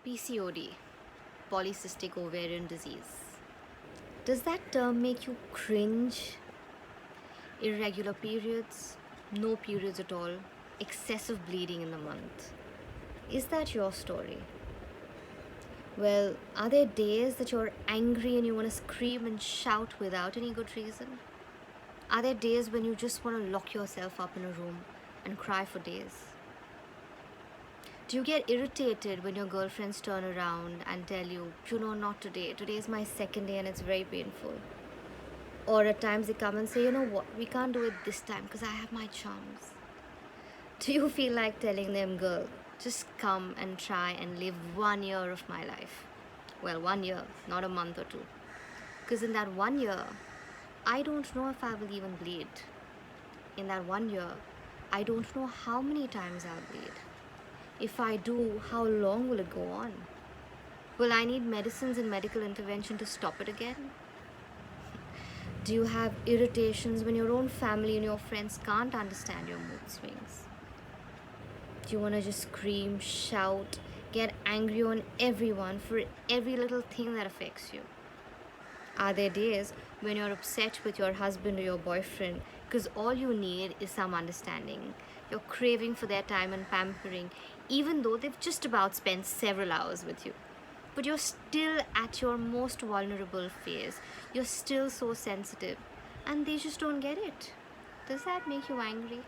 PCOD, polycystic ovarian disease. Does that term make you cringe? Irregular periods, no periods at all, excessive bleeding in the month. Is that your story? Well, are there days that you're angry and you want to scream and shout without any good reason? Are there days when you just want to lock yourself up in a room and cry for days? Do you get irritated when your girlfriends turn around and tell you, not today, today is my second day and it's very painful? Or at times they come and say, you know what, we can't do it this time because I have my charms. Do you feel like telling them, girl, just come and try and live 1 year of my life? Well, 1 year, not a month or two. Because in that 1 year, I don't know if I will even bleed. In that 1 year, I don't know how many times I'll bleed. If I do, how long will it go on? Will I need medicines and medical intervention to stop it again? Do you have irritations when your own family and your friends can't understand your mood swings? Do you want to just scream, shout, get angry on everyone for every little thing that affects you? Are there days when you're upset with your husband or your boyfriend because all you need is some understanding? You're craving for their time and pampering, even though they've just about spent several hours with you. But you're still at your most vulnerable phase. You're still so sensitive, and they just don't get it. Does that make you angry?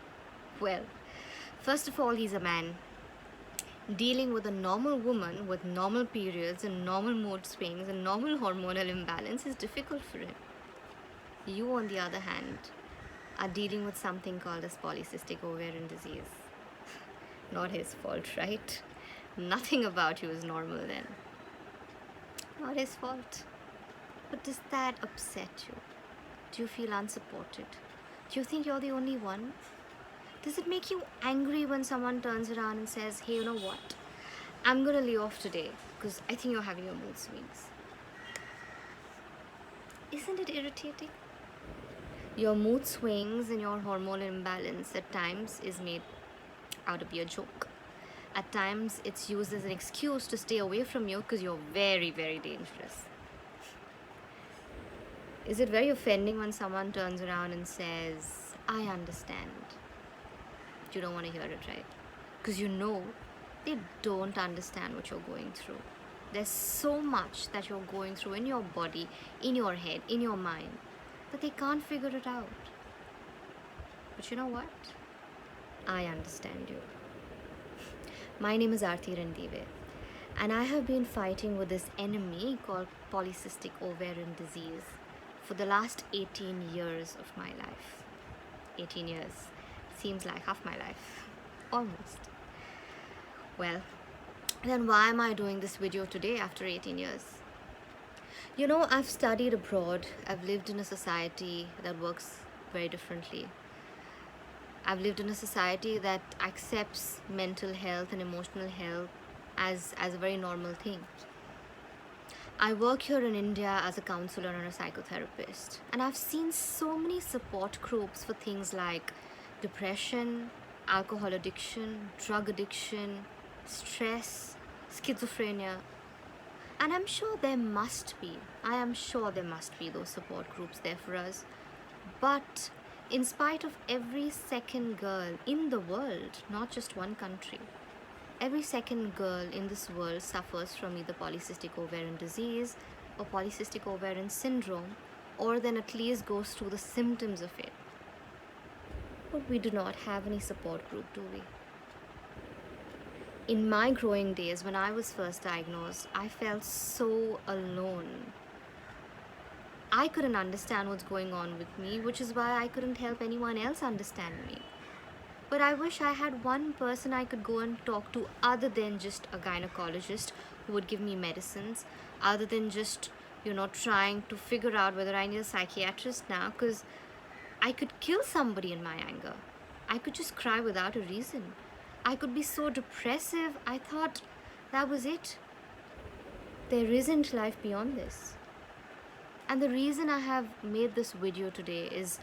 Well, first of all, he's a man. Dealing with a normal woman with normal periods and normal mood swings and normal hormonal imbalance is difficult for him. You, on the other hand, are dealing with something called as polycystic ovarian disease. Not his fault, right? Nothing about you is normal then. Not his fault. But does that upset you? Do you feel unsupported? Do you think you're the only one? Does it make you angry when someone turns around and says, hey, you know what? I'm gonna lay off today because I think you're having your mood swings. Isn't it irritating? Your mood swings and your hormonal imbalance at times is made out to be a joke. At times it's used as an excuse to stay away from you because you're very, very dangerous. Is it very offending when someone turns around and says, I understand? You don't want to hear it, right? Because you know they don't understand what you're going through. There's so much that you're going through in your body, in your head, in your mind, that they can't figure it out. But you know what? I understand you. My name is Aarti Randive, and I have been fighting with this enemy called polycystic ovarian disease for the last 18 years of my life. 18 years. Seems like half my life. Almost. Well, then why am I doing this video today after 18 years? I've studied abroad. I've lived in a society that works very differently. I've lived in a society that accepts mental health and emotional health as a very normal thing. I work here in India as a counselor and a psychotherapist, and I've seen so many support groups for things like depression, alcohol addiction, drug addiction, stress, schizophrenia. And I am sure there must be those support groups there for us. But in spite of every second girl in the world, not just one country, every second girl in this world suffers from either polycystic ovarian disease or polycystic ovarian syndrome, or then at least goes through the symptoms of it. But we do not have any support group, do we? In my growing days, when I was first diagnosed, I felt so alone. I couldn't understand what's going on with me, which is why I couldn't help anyone else understand me. But I wish I had one person I could go and talk to other than just a gynecologist who would give me medicines, other than just, trying to figure out whether I need a psychiatrist now, because I could kill somebody in my anger. I could just cry without a reason. I could be so depressive, I thought that was it. There isn't life beyond this. And the reason I have made this video today is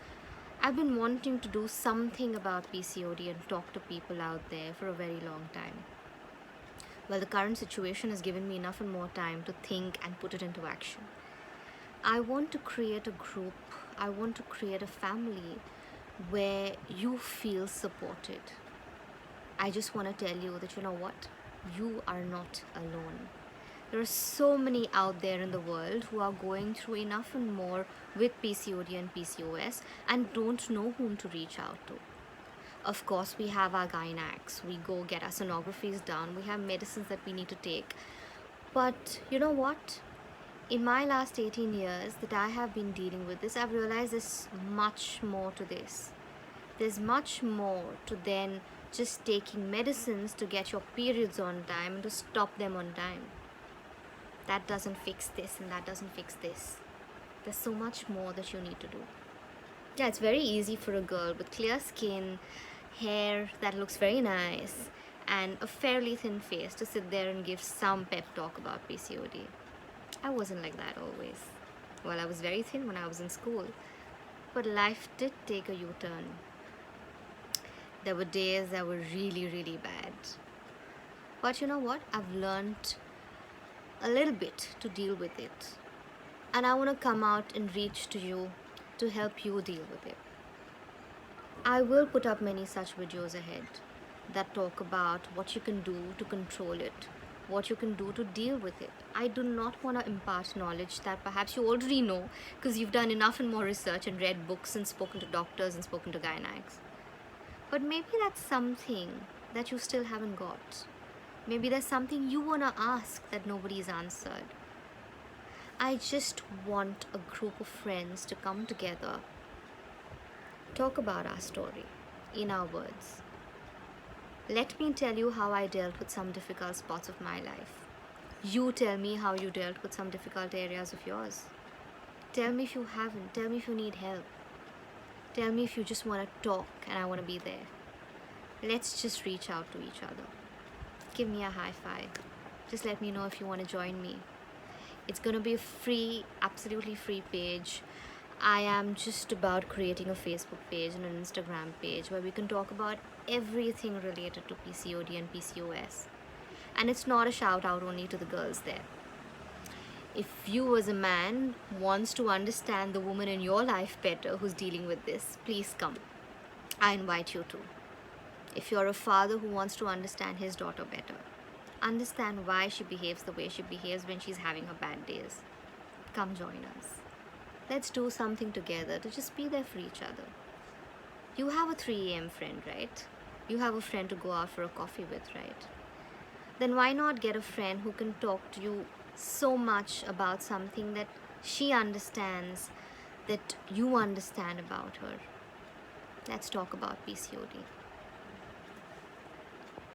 I've been wanting to do something about PCOD and talk to people out there for a very long time. Well, the current situation has given me enough and more time to think and put it into action. I want to create a group, I want to create a family where you feel supported. I just want to tell you that, you know what? You are not alone. There are so many out there in the world who are going through enough and more with PCOD and PCOS and don't know whom to reach out to. Of course, we have our gynacs, we go get our sonographies done, we have medicines that we need to take. But you know what? In my last 18 years that I have been dealing with this, I've realized there's much more to this. There's much more to then just taking medicines to get your periods on time and to stop them on time. That doesn't fix this and that doesn't fix this. There's so much more that you need to do. Yeah, it's very easy for a girl with clear skin, hair that looks very nice, and a fairly thin face to sit there and give some pep talk about PCOD. I wasn't like that always. Well, I was very thin when I was in school, but life did take a U-turn. There were days that were really, really bad. But you know what? I've learned a little bit to deal with it. And I want to come out and reach to you to help you deal with it. I will put up many such videos ahead that talk about what you can do to control it, what you can do to deal with it. I do not want to impart knowledge that perhaps you already know because you've done enough and more research and read books and spoken to doctors and spoken to gynacs. But maybe that's something that you still haven't got. Maybe there's something you want to ask that nobody's answered. I just want a group of friends to come together, talk about our story in our words. Let me tell you how I dealt with some difficult spots of my life. You tell me how you dealt with some difficult areas of yours. Tell me if you haven't. Tell me if you need help. Tell me if you just want to talk and I want to be there. Let's just reach out to each other. Give me a high five. Just let me know if you want to join me. It's going to be a free, absolutely free page. I am just about creating a Facebook page and an Instagram page where we can talk about everything related to PCOD and PCOS. And it's not a shout out only to the girls there. If you as a man wants to understand the woman in your life better who's dealing with this, please come. I invite you to. If you're a father who wants to understand his daughter better, understand why she behaves the way she behaves when she's having her bad days, come join us. Let's do something together to just be there for each other. You have a 3 a.m. friend, right? You have a friend to go out for a coffee with, right? Then why not get a friend who can talk to you so much about something that she understands, that you understand about her? Let's talk about PCOD.